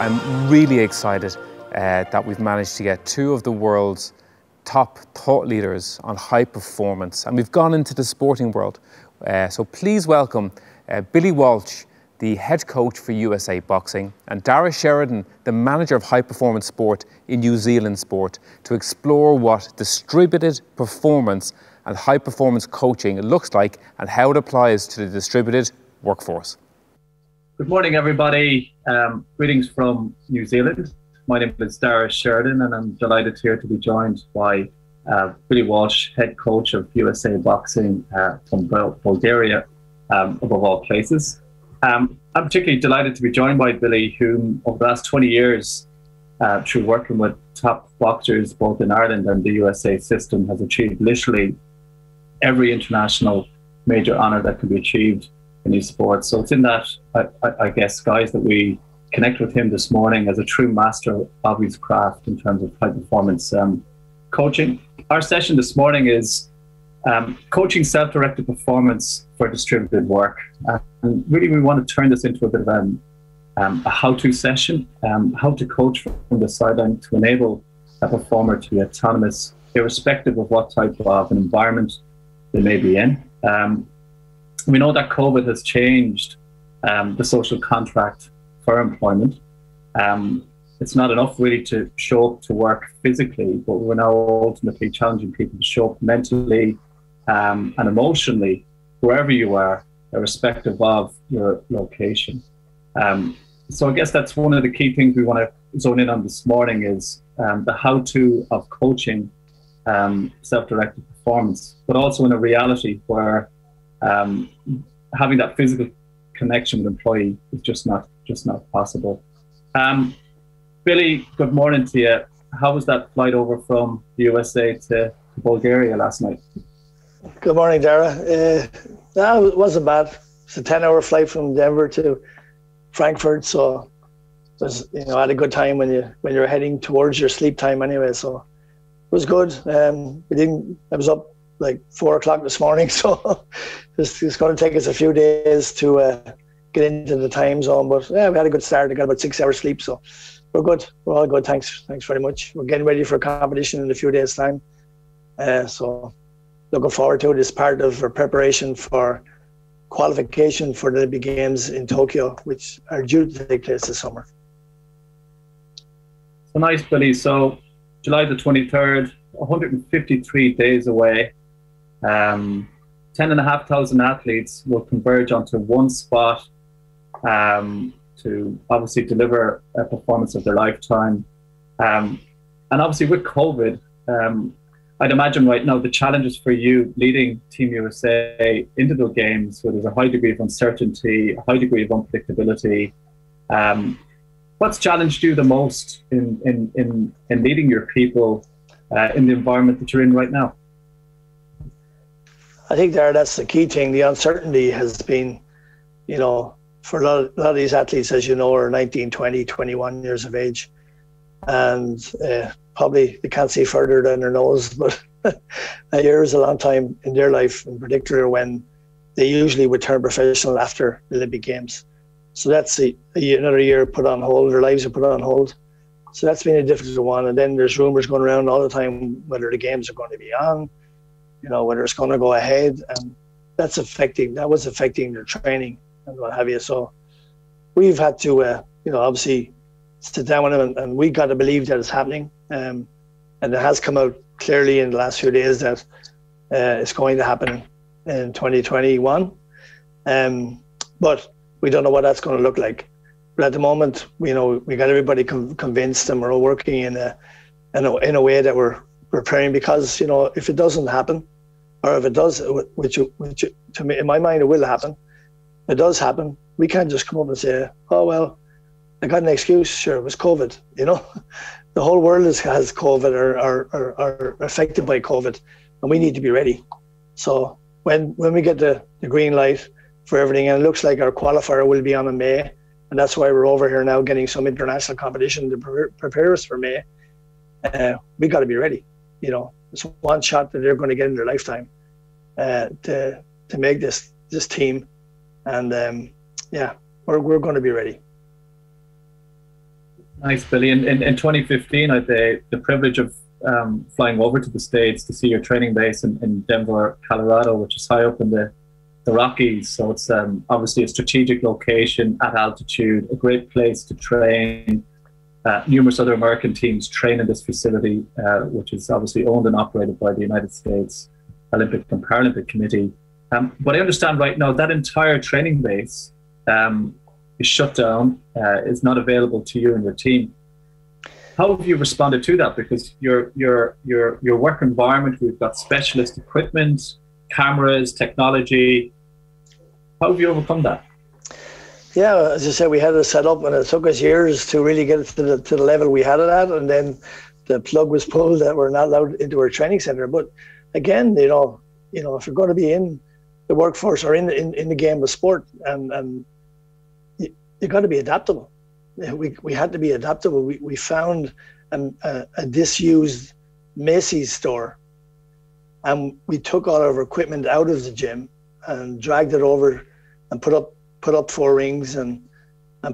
I'm really excited that we've managed to get two of the world's top thought leaders on high performance, and we've gone into the sporting world. So please welcome Billy Walsh, the head coach for USA Boxing, and Daragh Sheridan, the manager of high performance sport in New Zealand Sport, to explore what distributed performance and high performance coaching looks like and how it applies to the distributed workforce. Good morning, everybody. Greetings from New Zealand. My name is Daragh Sheridan, and I'm delighted here to be joined by Billy Walsh, head coach of USA Boxing from Bulgaria, above all places. I'm particularly delighted to be joined by Billy, who over the last 20 years, through working with top boxers both in Ireland and the USA system, has achieved literally every international major honour that can be achieved in these sports. So it's in that, I guess, guys, that we connect with him this morning as a true master of his craft in terms of high performance coaching. Our session this morning is coaching self-directed performance for distributed work. And really we want to turn this into a bit of a how-to session, how to coach from the sideline to enable a performer to be autonomous, irrespective of what type of an environment they may be in. We know that COVID has changed the social contract for employment. It's not enough really to show up to work physically, but we're now ultimately challenging people to show up mentally and emotionally, wherever you are, irrespective of your location. So I guess that's one of the key things we want to zone in on this morning is the how-to of coaching self-directed performance, but also in a reality where having that physical connection with employee is just not possible. Billy, good morning to you. How was that flight over from the USA to Bulgaria last night? Good morning, Daragh. No, it wasn't bad. It's a 10-hour flight from Denver to Frankfurt, so it was, I had a good time when you're heading towards your sleep time anyway. So it was good. I was up like 4 o'clock this morning, so it's going to take us a few days to get into the time zone. But yeah, we had a good start. I got about 6 hours sleep, so we're good. We're all good. Thanks very much. We're getting ready for a competition in a few days' time. So looking forward to it. It's part of our preparation for qualification for the Olympic Games in Tokyo, which are due to take place this summer. So nice, Billy. So July the 23rd, 153 days away. 10,500 athletes will converge onto one spot to obviously deliver a performance of their lifetime. And obviously with COVID, I'd imagine right now the challenges for you leading Team USA into the games, where there's a high degree of uncertainty, a high degree of unpredictability. What's challenged you the most in leading your people in the environment that you're in right now? I think that's the key thing. The uncertainty has been, for a lot of these athletes, as you know, are 19, 20, 21 years of age. And probably they can't see further than their nose, but a year is a long time in their life, in particular when they usually would turn professional after the Olympic Games. So that's another year put on hold. Their lives are put on hold. So that's been a difficult one. And then there's rumours going around all the time whether the games are going to be on, whether it's going to go ahead. And that was affecting their training and what have you. So we've had to, obviously sit down with them and we got to believe that it's happening. And it has come out clearly in the last few days that it's going to happen in 2021. But we don't know what that's going to look like. But at the moment, we got everybody convinced, and we're all working in a way that we're preparing, because if it doesn't happen, or if it does, which to me, in my mind, it will happen. If it does happen, we can't just come up and say, "Oh well, I got an excuse." Sure, it was COVID. The whole world has COVID or are affected by COVID, and we need to be ready. So when we get the green light for everything, and it looks like our qualifier will be on in May, and that's why we're over here now getting some international competition to prepare us for May. We got to be ready. It's one shot that they're going to get in their lifetime to make this team, and we're going to be ready. Nice, Billy. In 2015, I had the privilege of flying over to the States to see your training base in Denver, Colorado, which is high up in the Rockies. So it's obviously a strategic location at altitude, a great place to train. Numerous other American teams train in this facility, which is obviously owned and operated by the United States Olympic and Paralympic Committee. But I understand right now that entire training base is shut down, is not available to you and your team. How have you responded to that? Because your work environment, we've got specialist equipment, cameras, technology. How have you overcome that? Yeah, as I said, we had it set up, and it took us years to really get it to the level we had it at, and then the plug was pulled that we're not allowed into our training center. But again, if you're going to be in the workforce or in the game of sport, and you got to be adaptable. We had to be adaptable. We found a disused Macy's store, and we took all of our equipment out of the gym and dragged it over and put up 4 rings and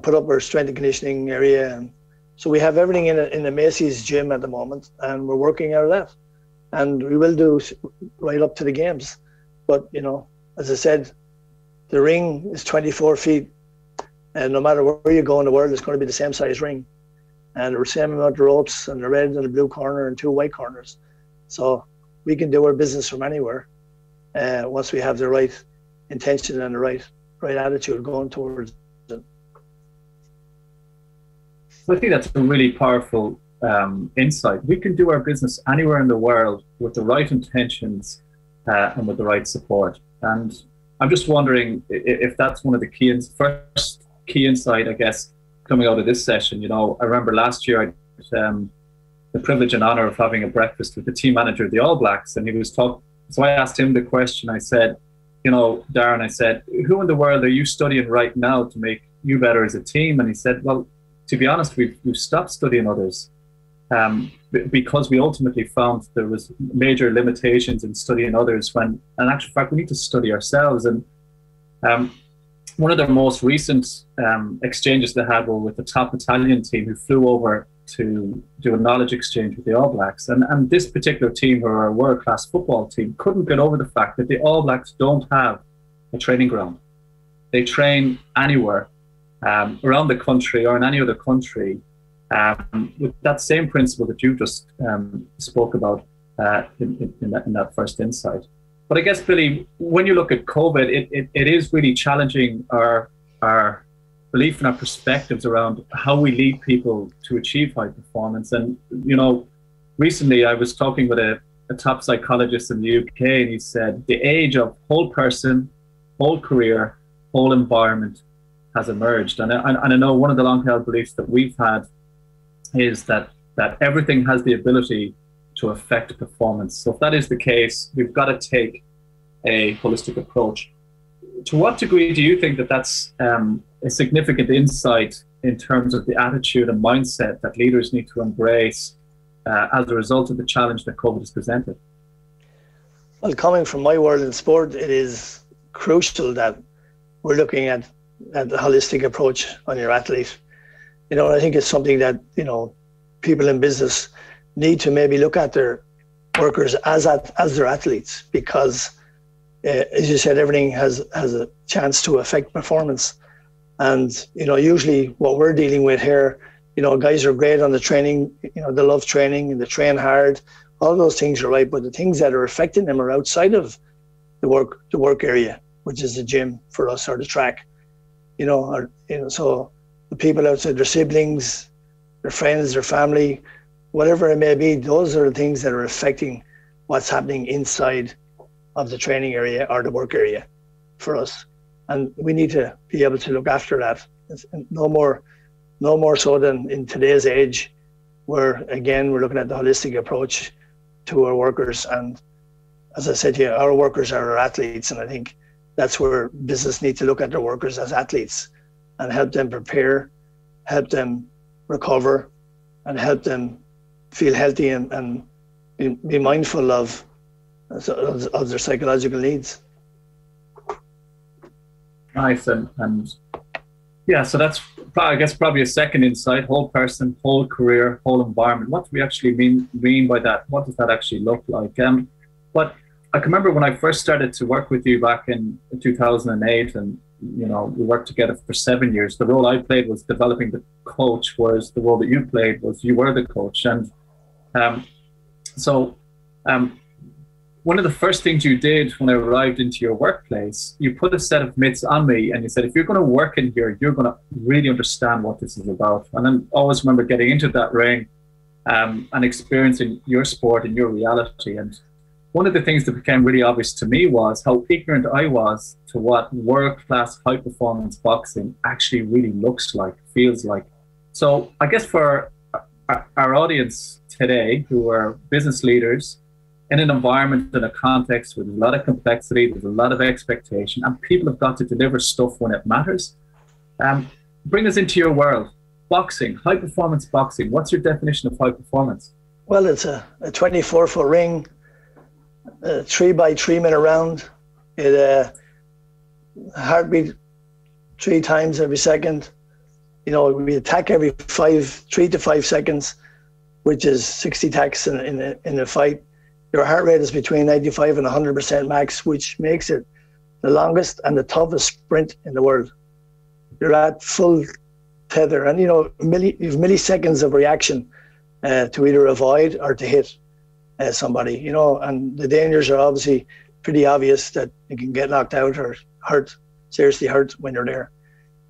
put up our strength and conditioning area. And so we have everything in the Macy's gym at the moment, and we're working out of that. And we will do right up to the games. But, as I said, the ring is 24 feet, and no matter where you go in the world, it's going to be the same size ring. And the same amount of ropes, and the red and the blue corner and 2 white corners. So we can do our business from anywhere once we have the right intention and the right attitude going towards it. I think that's a really powerful insight. We can do our business anywhere in the world with the right intentions and with the right support. And I'm just wondering if that's one of the first key insight, I guess, coming out of this session. I remember last year I had the privilege and honor of having a breakfast with the team manager of the All Blacks, and he was talking. So I asked him the question. I said, Darren, I said, who in the world are you studying right now to make you better as a team? And he said, well, to be honest, we've stopped studying others because we ultimately found there was major limitations in studying others when, in actual fact, we need to study ourselves. And one of their most recent exchanges they had were with the top Italian team who flew over to do a knowledge exchange with the All Blacks. And this particular team, who are a world-class football team, couldn't get over the fact that the All Blacks don't have a training ground. They train anywhere around the country or in any other country with that same principle that you just spoke about in that first insight. But I guess, Billy, when you look at COVID, it is really challenging our belief and our perspectives around how we lead people to achieve high performance. And, recently I was talking with a top psychologist in the UK, and he said the age of whole person, whole career, whole environment has emerged. And I know one of the long-held beliefs that we've had is that everything has the ability to affect performance. So if that is the case, we've got to take a holistic approach. To what degree do you think that that's a significant insight in terms of the attitude and mindset that leaders need to embrace as a result of the challenge that COVID has presented? Well, coming from my world in sport, it is crucial that we're looking at the holistic approach on your athlete. I think it's something that, people in business need to maybe look at their workers as their athletes, because as you said, everything has a chance to affect performance. And, usually what we're dealing with here, guys are great on the training, they love training and they train hard. All those things are right, but the things that are affecting them are outside of the work area, which is the gym for us, or the track. So the people outside, their siblings, their friends, their family, whatever it may be, those are the things that are affecting what's happening inside of the training area or the work area for us. And we need to be able to look after that. It's no more so than in today's age, where again, we're looking at the holistic approach to our workers. And as I said here, our workers are our athletes. And I think that's where business needs to look at their workers as athletes and help them prepare, help them recover, and help them feel healthy and be mindful of their psychological needs. Nice. And yeah, so that's I guess probably a second insight: whole person, whole career, whole environment. What do we actually mean by that? What does that actually look like? But I can remember when I first started to work with you back in 2008, and we worked together for 7 years. The role I played was developing the coach, whereas the role that you played was you were the coach. And so one of the first things you did when I arrived into your workplace, you put a set of mitts on me and you said, if you're going to work in here, you're going to really understand what this is about. And then I always remember getting into that ring and experiencing your sport and your reality. And one of the things that became really obvious to me was how ignorant I was to what world-class high-performance boxing actually really looks like, feels like. So I guess for our audience today, who are business leaders, in an environment, in a context with a lot of complexity, there's a lot of expectation, and people have got to deliver stuff when it matters. Bring us into your world. Boxing, high-performance boxing. What's your definition of high performance? Well, it's a 24-foot ring, 3x3 minute round. It heartbeat 3 times every second. We attack every 3 to 5 seconds, which is 60 attacks in a fight. Your heart rate is between 95 and 100% max, which makes it the longest and the toughest sprint in the world. You're at full tether, and you've milliseconds of reaction to either avoid or to hit somebody. And the dangers are obviously pretty obvious, that you can get knocked out or seriously hurt when you're there.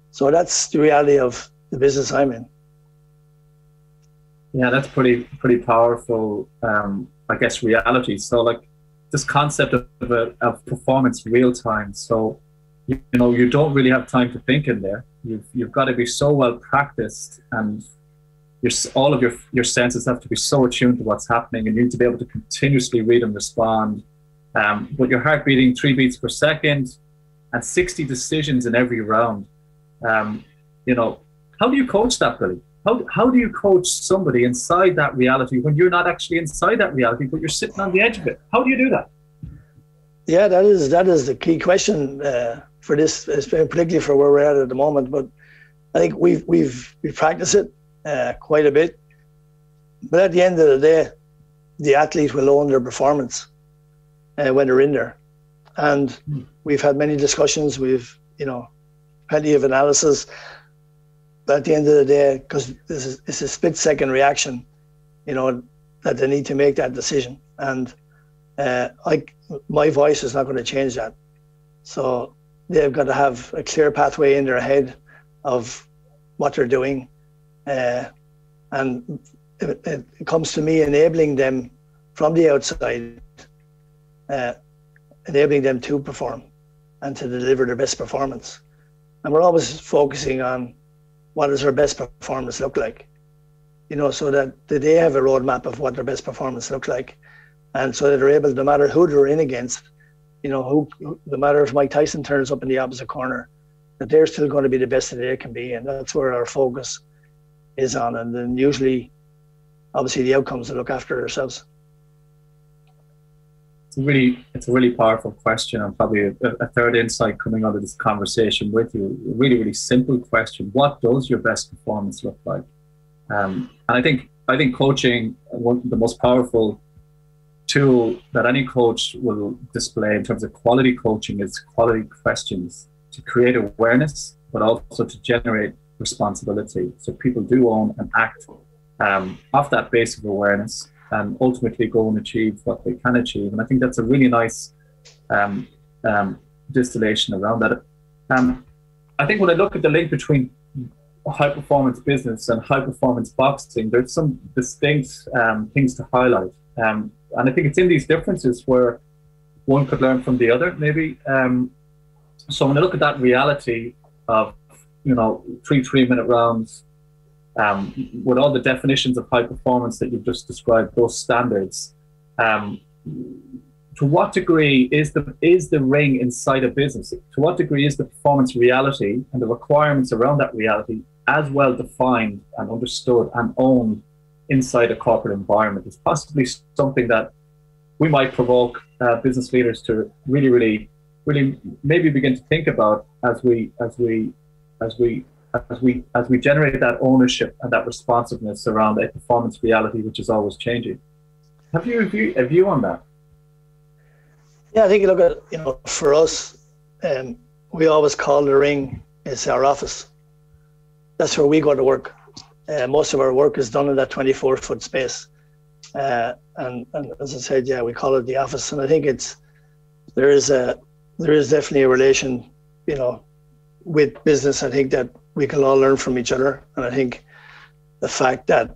So that's the reality of the business I'm in. Yeah, that's pretty powerful. I guess reality. So like this concept of performance real time. So you don't really have time to think in there. You've got to be so well practiced, and all of your senses have to be so attuned to what's happening, and you need to be able to continuously read and respond. With your heart beating 3 beats per second and 60 decisions in every round. How do you coach that, Billy? How do you coach somebody inside that reality when you're not actually inside that reality, but you're sitting on the edge of it? How do you do that? Yeah, that is the key question for this, particularly for where we're at the moment. But I think we've practiced it quite a bit. But at the end of the day, the athlete will own their performance when they're in there. And we've had many discussions. We've plenty of analysis. But at the end of the day, because it's a split-second reaction, that they need to make that decision. And my voice is not going to change that. So they've got to have a clear pathway in their head of what they're doing. And it comes to me enabling them from the outside, enabling them to perform and to deliver their best performance. And we're always focusing on what does their best performance look like, so that they have a roadmap of what their best performance looks like. And so that they're able, no matter who they're in against, no matter if Mike Tyson turns up in the opposite corner, that they're still going to be the best that they can be. And that's where our focus is on. And then usually, obviously, the outcomes will look after themselves. It's a really powerful question, and probably a third insight coming out of this conversation with you. A really, really simple question: what does your best performance look like? And I think coaching, the most powerful tool that any coach will display in terms of quality coaching is quality questions to create awareness, but also to generate responsibility. So people do own and act off that base of awareness, and ultimately go and achieve what they can achieve. And I think that's a really nice distillation around that. I think when I look at the link between high-performance business and high-performance boxing, there's some distinct things to highlight. And I think it's in these differences where one could learn from the other, maybe. So when I look at that reality of, 3-minute rounds, with all the definitions of high performance that you've just described, those standards, to what degree is the ring inside a business? To what degree is the performance reality and the requirements around that reality as well defined and understood and owned inside a corporate environment? It's possibly something that we might provoke business leaders to really maybe begin to think about as we as we generate that ownership and that responsiveness around a performance reality, which is always changing. Have you a view on that? Yeah, I think you look at, you know, for us, we always call the ring is our office. That's where we go to work. Most of our work is done in that 24-foot space. And as I said, yeah, we call it the office. And I think there is definitely a relation, you know, with business. I think that we can all learn from each other. And I think the fact that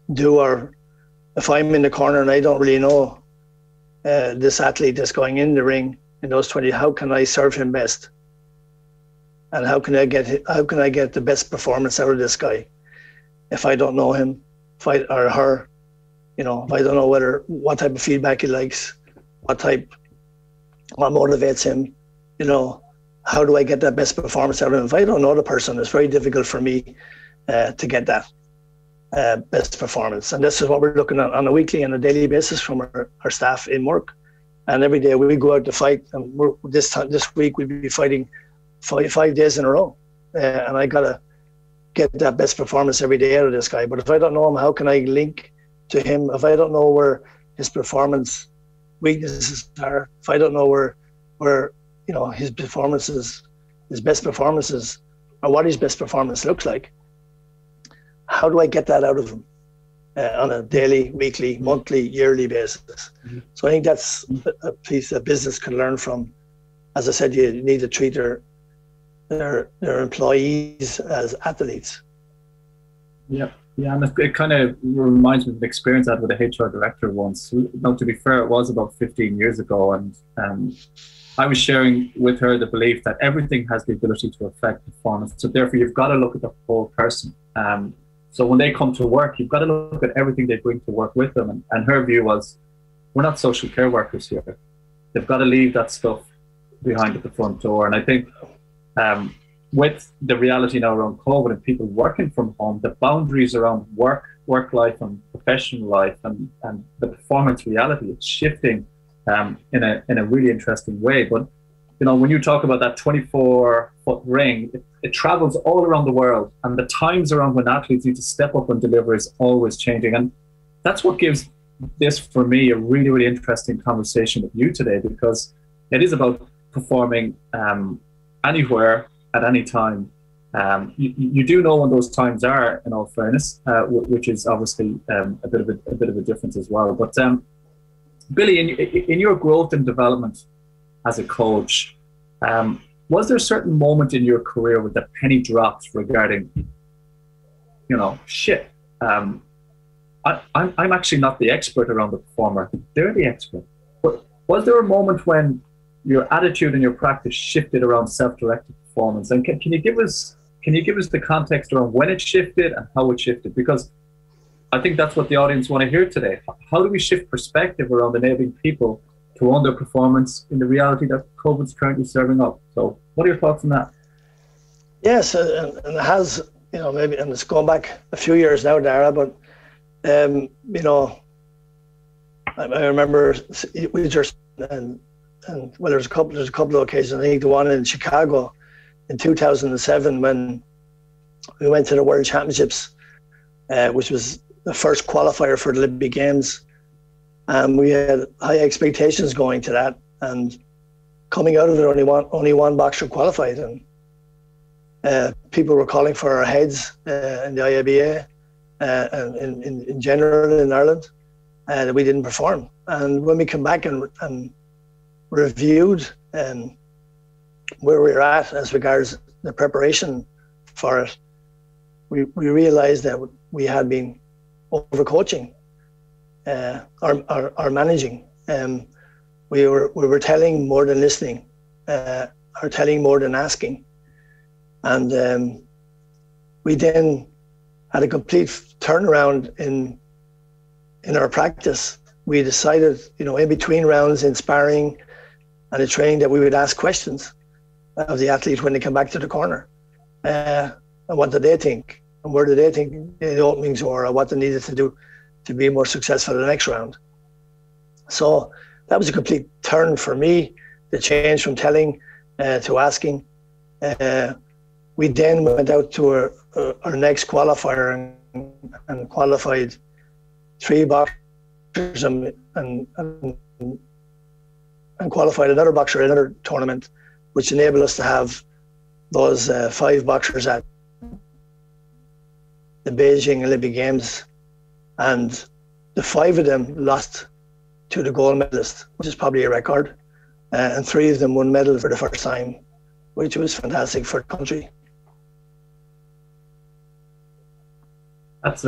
if I'm in the corner and I don't really know this athlete that's going in the ring in those 20, how can I serve him best? And how can I get the best performance out of this guy if I don't know him, or her? You know, if I don't know what type of feedback he likes, what motivates him, you know, how do I get that best performance out of him? If I don't know the person, it's very difficult for me to get that best performance. And this is what we're looking at on a weekly and a daily basis from our staff in work. And every day we go out to fight. And this week we'll be fighting 5 days in a row. And I gotta get that best performance every day out of this guy. But if I don't know him, how can I link to him? If I don't know where his performance weaknesses are, if I don't know where you know his best performances, or what his best performance looks like, how do I get that out of him on a daily, weekly, monthly, yearly basis? So I think that's a piece that business can learn from. As I said, you need to treat their employees as athletes. Yeah, and it kind of reminds me of an experience I had with a HR director once. Now, to be fair, it was about 15 years ago, and I was sharing with her the belief that everything has the ability to affect performance. So therefore, you've got to look at the whole person. So when they come to work, you've got to look at everything they bring to work with them. And her view was, we're not social care workers here. They've got to leave that stuff behind at the front door. And I think with the reality now around COVID and people working from home, the boundaries around work life and professional life and the performance reality, it's shifting in a really interesting way. But you know, when you talk about that 24-foot ring, it travels all around the world, and the times around when athletes need to step up and deliver is always changing. And that's what gives this, for me, a really, really interesting conversation with you today, because it is about performing anywhere at any time. You do know when those times are, in all fairness, which is obviously a bit of a difference as well. But Billy, in your growth and development as a coach, was there a certain moment in your career where the penny dropped regarding, you know, shit, I'm actually not the expert around the performer, they're the expert. But was there a moment when your attitude and your practice shifted around self-directed performance? And can you give us the context around when it shifted and how it shifted? Because I think that's what the audience want to hear today. How do we shift perspective around enabling people to own their performance in the reality that COVID's currently serving up? So what are your thoughts on that? Yes, and it has, you know, maybe, and it's going back a few years now, Daragh, but, you know, I remember we just, and well, there's a couple of occasions. I think the one in Chicago in 2007 when we went to the World Championships, which was the first qualifier for the Olympic Games. We had high expectations going to that, and coming out of it, only one boxer qualified, and people were calling for our heads in the IABA and in general in Ireland, and we didn't perform. And when we come back and reviewed where we were at as regards the preparation for it, we realized that we had been overcoaching or managing. We were telling more than listening, or telling more than asking. And we then had a complete turnaround in our practice. We decided, you know, in between rounds in sparring and in training, that we would ask questions of the athlete when they come back to the corner. And what did they think? And where did they think the openings were, or what they needed to do to be more successful in the next round? So that was a complete turn for me, the change from telling to asking. We then went out to our next qualifier and qualified 3 boxers and qualified another boxer in another tournament, which enabled us to have those 5 boxers at the Beijing Olympic Games, and the 5 of them lost to the gold medalist, which is probably a record, and 3 of them won medals for the first time, which was fantastic for the country. That's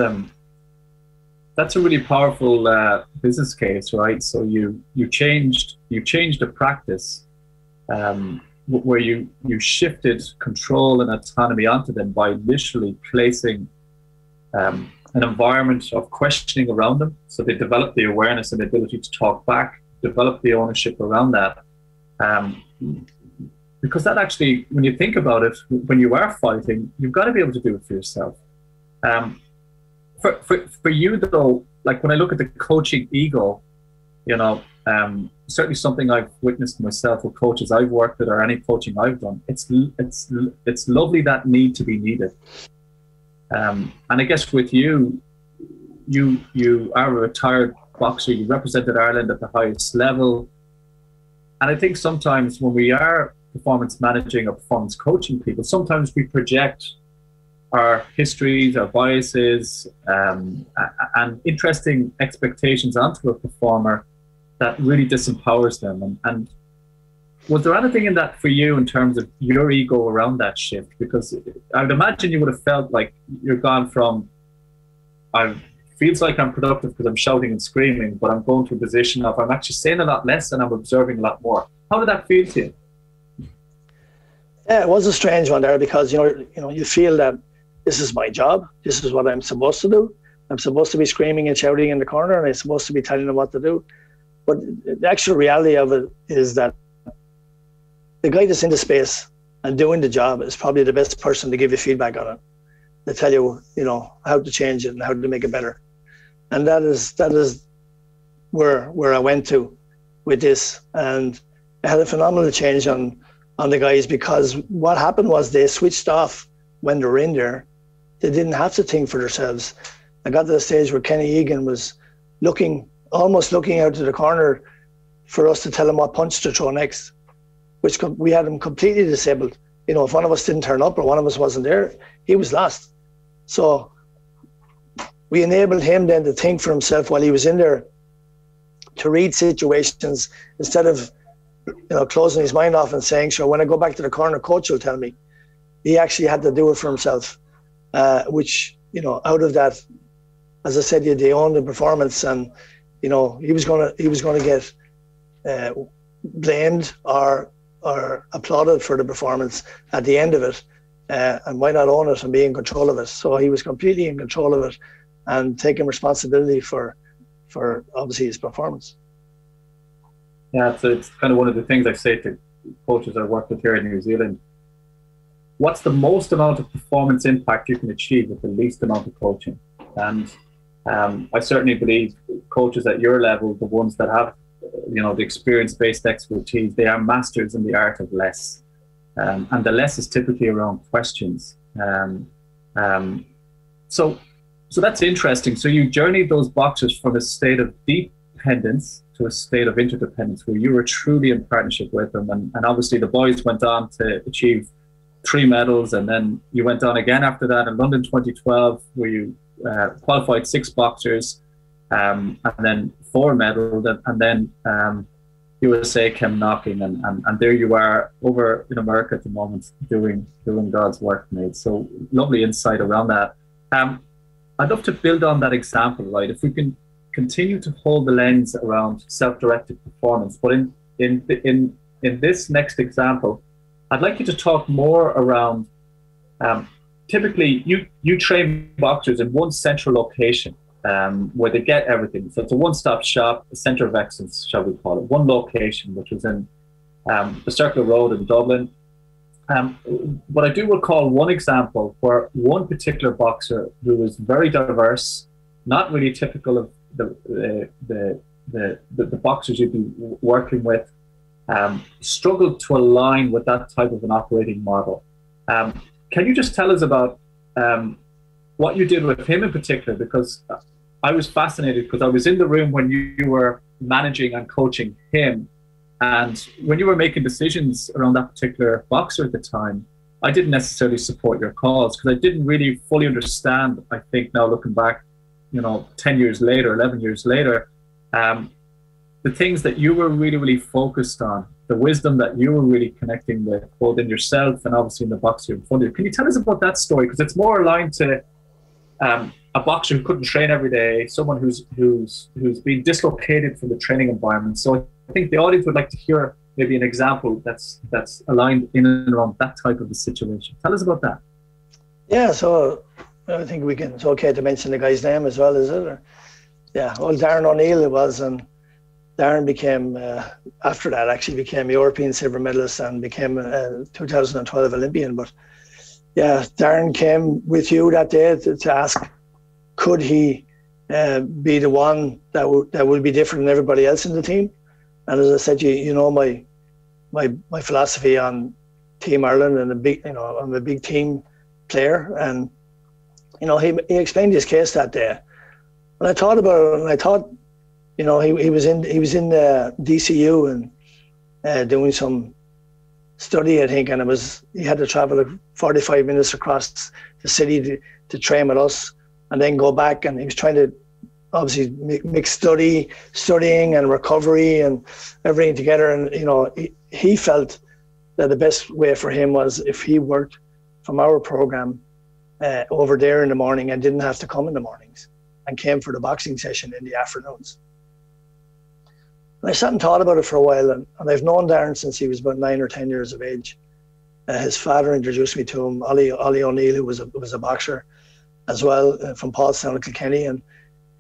a really powerful business case, right? So you changed the practice where you shifted control and autonomy onto them by literally placing an environment of questioning around them. So they developed the awareness and the ability to talk back, develop the ownership around that. Because that actually, when you think about it, when you are fighting, you've got to be able to do it for yourself. For you though, like when I look at the coaching ego, you know, certainly something I've witnessed myself with coaches I've worked with or any coaching I've done, it's lovely that need to be needed. And I guess with you are a retired boxer, you represented Ireland at the highest level. And I think sometimes when we are performance managing or performance coaching people, sometimes we project our histories, our biases, and interesting expectations onto a performer that really disempowers them. And was there anything in that for you in terms of your ego around that shift? Because I would imagine you would have felt like you're gone from, feels like I'm productive because I'm shouting and screaming, but I'm going to a position of I'm actually saying a lot less and I'm observing a lot more. How did that feel to you? Yeah, it was a strange one there, because you feel that this is my job. This is what I'm supposed to do. I'm supposed to be screaming and shouting in the corner, and I'm supposed to be telling them what to do. But the actual reality of it is that the guy that's in the space and doing the job is probably the best person to give you feedback on it, to tell you, how to change it and how to make it better. And that is where I went to with this, and I had a phenomenal change on the guys, because what happened was they switched off when they were in there. They didn't have to think for themselves. I got to the stage where Kenny Egan was almost looking out to the corner for us to tell him what punch to throw next, which we had him completely disabled. If one of us didn't turn up or one of us wasn't there, he was lost. So we enabled him then to think for himself while he was in there, to read situations instead of closing his mind off and saying, sure, when I go back to the corner, coach will tell me. He actually had to do it for himself, which, out of that, as I said, they owned the performance, and, he was going to get blamed or applauded for the performance at the end of it, and why not own it and be in control of it? So he was completely in control of it and taking responsibility for obviously his performance. Yeah, so it's kind of one of the things I say to coaches I work with here in New Zealand. What's the most amount of performance impact you can achieve with the least amount of coaching? And I certainly believe coaches at your level, the ones that have, the experience-based expertise, they are masters in the art of less. And the less is typically around questions. So that's interesting. So you journeyed those boxers from a state of dependence to a state of interdependence, where you were truly in partnership with them. And obviously the boys went on to achieve 3 medals, and then you went on again after that in London 2012, where you qualified 6 boxers, and then 4 medals, and then USA came knocking, and there you are over in America at the moment doing God's work, mate. So lovely insight around that. I'd love to build on that example, right? If we can continue to hold the lens around self-directed performance, but in this next example, I'd like you to talk more around, typically you train boxers in one central location where they get everything. So it's a one-stop shop, a center of excellence, shall we call it, one location, which was in the Circular Road in Dublin. But I do recall one example where one particular boxer who was very diverse, not really typical of the boxers you'd be working with, struggled to align with that type of an operating model. can you just tell us about what you did with him in particular? Because I was fascinated, because I was in the room when you were managing and coaching him. And when you were making decisions around that particular boxer at the time, I didn't necessarily support your calls because I didn't really fully understand, I think now looking back, 10 years later, 11 years later, the things that you were really, really focused on, the wisdom that you were really connecting with, both in yourself and obviously in the boxer in front of you. Can you tell us about that story? Because it's more aligned to a boxer who couldn't train every day, someone who's been dislocated from the training environment. So I think the audience would like to hear maybe an example that's aligned in and around that type of a situation. Tell us about that. Yeah, so I think it's okay to mention the guy's name as well, is it? Or, yeah, well, Darren O'Neill it was, and Darren became, after that, actually became European silver medalist and became a 2012 Olympian. But yeah, Darren came with you that day to ask, could he be the one that would be different than everybody else in the team? And as I said, my philosophy on Team Ireland and I'm a big team player, and he explained his case that day. And I thought about it, and I thought, he was in the DCU and doing some study, I think, and he had to travel 45 minutes across the city to train with us, and then go back, and he was trying to obviously mix studying and recovery and everything together. And he felt that the best way for him was if he worked from our program over there in the morning and didn't have to come in the mornings and came for the boxing session in the afternoons. And I sat and thought about it for a while, and I've known Darren since he was about 9 or 10 years of age. His father introduced me to him, Ollie O'Neill, who was a boxer as well, from Paulstown and Kilkenny, and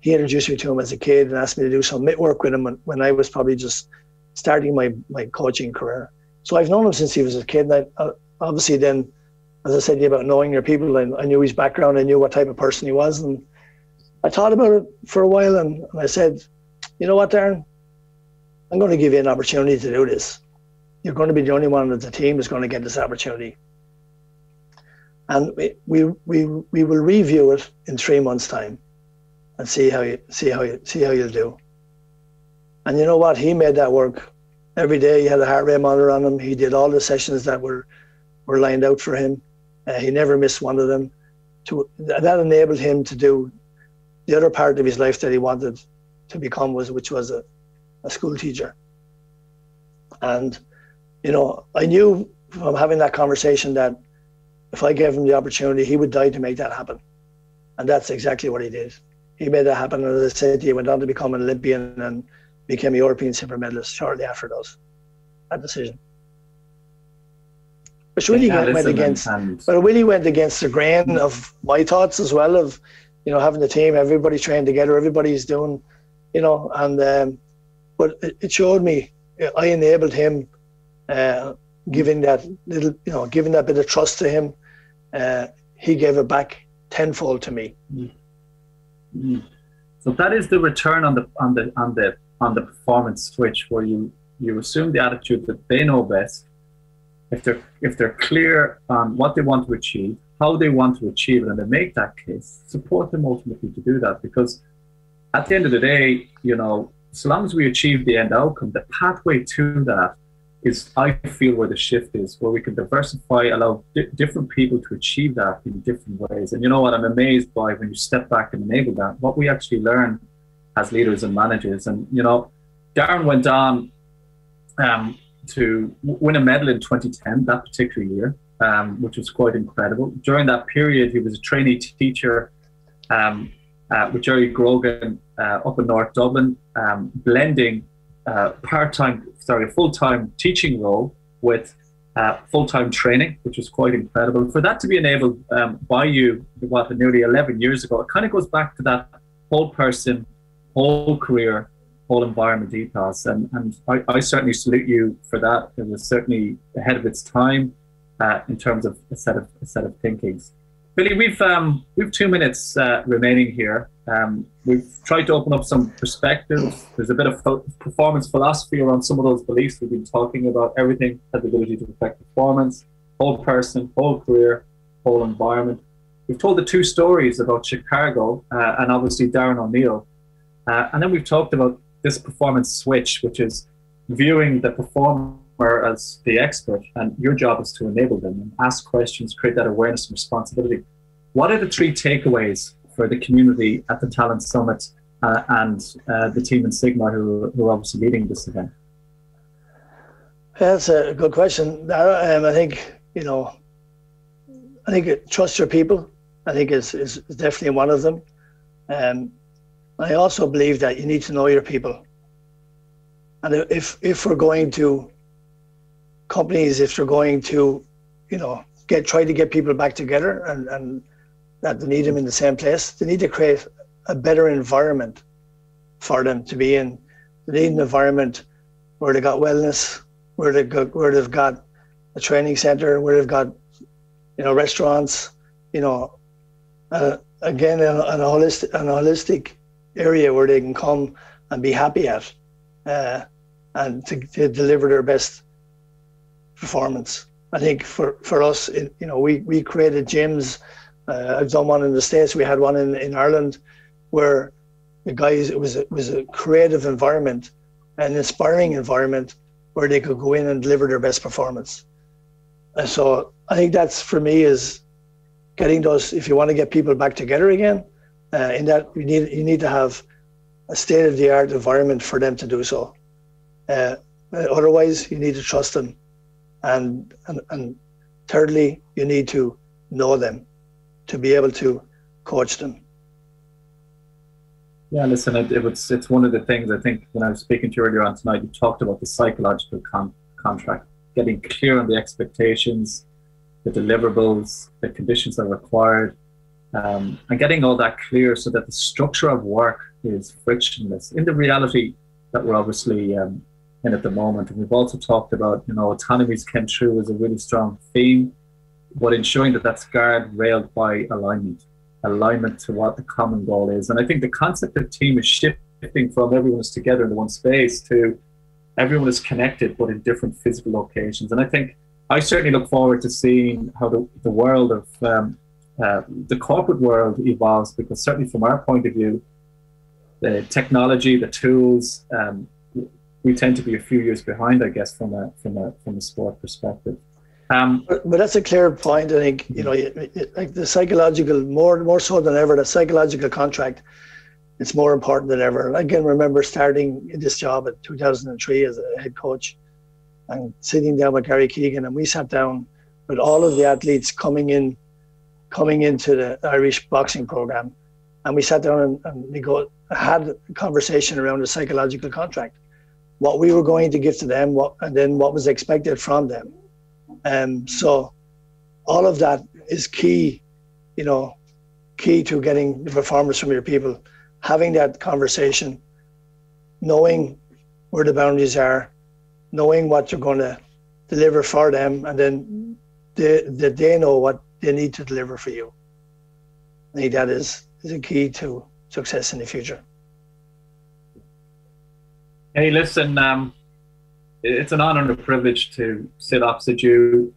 he introduced me to him as a kid and asked me to do some mitt work with him when I was probably just starting my coaching career. So I've known him since he was a kid, and I, obviously then, as I said about knowing your people, I knew his background, I knew what type of person he was, and I thought about it for a while, and I said, you know what, Darren, I'm going to give you an opportunity to do this. You're going to be the only one of the team that's going to get this opportunity. And we will review it in 3 months' time and see how you'll do. And you know what? He made that work. Every day he had a heart rate monitor on him. He did all the sessions that were lined out for him. He never missed one of them. That enabled him to do the other part of his life that he wanted to become, which was a school teacher. And I knew from having that conversation that if I gave him the opportunity, he would die to make that happen. And that's exactly what he did. He made that happen. And as I said, he went on to become an Olympian and became a European silver medalist shortly after that decision. Which really went against the grain of my thoughts as well, of having the team, everybody trained together, everybody's doing, but it showed me, I enabled him, giving that bit of trust to him. He gave it back tenfold to me. Mm-hmm. So that is the return on the performance switch, where you assume the attitude that they know best. If they're clear on what they want to achieve, how they want to achieve it, and they make that case, support them ultimately to do that. Because at the end of the day, so long as we achieve the end outcome, the pathway to that is, I feel, where the shift is, where we can diversify, allow different people to achieve that in different ways. And you know what I'm amazed by, when you step back and enable that, what we actually learn as leaders and managers. And Darren went on to win a medal in 2010, that particular year, which was quite incredible. During that period, he was a trainee teacher with Jerry Grogan up in North Dublin, blending a full-time teaching role with full-time training, which was quite incredible. For that to be enabled by you, nearly 11 years ago, it kind of goes back to that whole person, whole career, whole environment ethos, and I certainly salute you for that. It was certainly ahead of its time in terms of a set of thinkings. Billy, we've 2 minutes remaining here. We've tried to open up some perspectives. There's a bit of performance philosophy around some of those beliefs. We've been talking about everything has the ability to affect performance, whole person, whole career, whole environment. We've told the two stories about Chicago and obviously Darren O'Neill. And then we've talked about this performance switch, which is viewing the performer as the expert, and your job is to enable them and ask questions, create that awareness and responsibility. What are the three takeaways for the community at the Talent Summit and the team in Sigma who are obviously leading this event? That's a good question. I think, trust your people, I think is definitely one of them. I also believe that you need to know your people. And if we're going to companies, if they're going to, try to get people back together and that they need them in the same place, they need to create a better environment for them to be in. They need an environment where they got wellness, where they've got a training center, where they've got, restaurants, again, a holistic area where they can come and be happy at, and to deliver their best performance. I think for us, we created gyms. I've done one in the States. We had one in Ireland, where the guys, it was a creative environment, an inspiring environment where they could go in and deliver their best performance. And so I think that's, for me, is getting those. If you want to get people back together again, in that you need to have a state-of-the-art environment for them to do so. Otherwise, you need to trust them, and thirdly, you need to know them to be able to coach them. Yeah, listen, it's one of the things I think when I was speaking to you earlier on tonight, you talked about the psychological contract, getting clear on the expectations, the deliverables, the conditions that are required, and getting all that clear so that the structure of work is frictionless in the reality that we're obviously in at the moment. And we've also talked about, autonomies came through as a really strong theme, but ensuring that that's guard-railed by alignment to what the common goal is. And I think the concept of team is shifting from everyone is together in one space to everyone is connected, but in different physical locations. And I think I certainly look forward to seeing how the world of the corporate world evolves, because certainly from our point of view, the technology, the tools, we tend to be a few years behind, I guess, from a sport perspective. But that's a clear point. I think, like the psychological, more so than ever, the psychological contract, it's more important than ever. I can remember starting this job at 2003 as a head coach and sitting down with Gary Keegan, and we sat down with all of the athletes coming into the Irish boxing program, and we sat down and had a conversation around the psychological contract, what we were going to give to them, and then what was expected from them. So all of that is key, key to getting the performance from your people, having that conversation, knowing where the boundaries are, knowing what you're going to deliver for them, and then they know what they need to deliver for you. I think that is a key to success in the future. Hey, listen, it's an honor and a privilege to sit opposite you.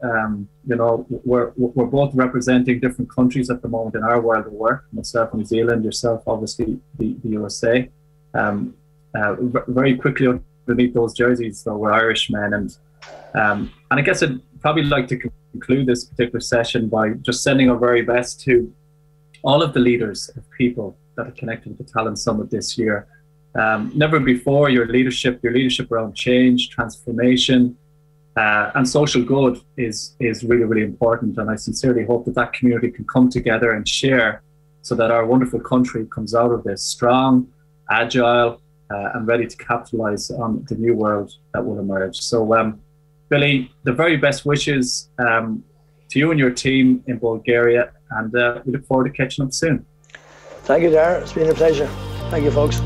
We're both representing different countries at the moment in our world of work. Myself, New Zealand, yourself, obviously the USA. Very quickly underneath those jerseys, though, we're Irishmen, and I guess I'd probably like to conclude this particular session by just sending our very best to all of the leaders of people that are connected with the Talent Summit this year. Never before, your leadership around change, transformation, and social good is really, really important. And I sincerely hope that community can come together and share so that our wonderful country comes out of this strong, agile, and ready to capitalize on the new world that will emerge. So, Billy, the very best wishes to you and your team in Bulgaria, and we look forward to catching up soon. Thank you, Daragh. It's been a pleasure. Thank you, folks.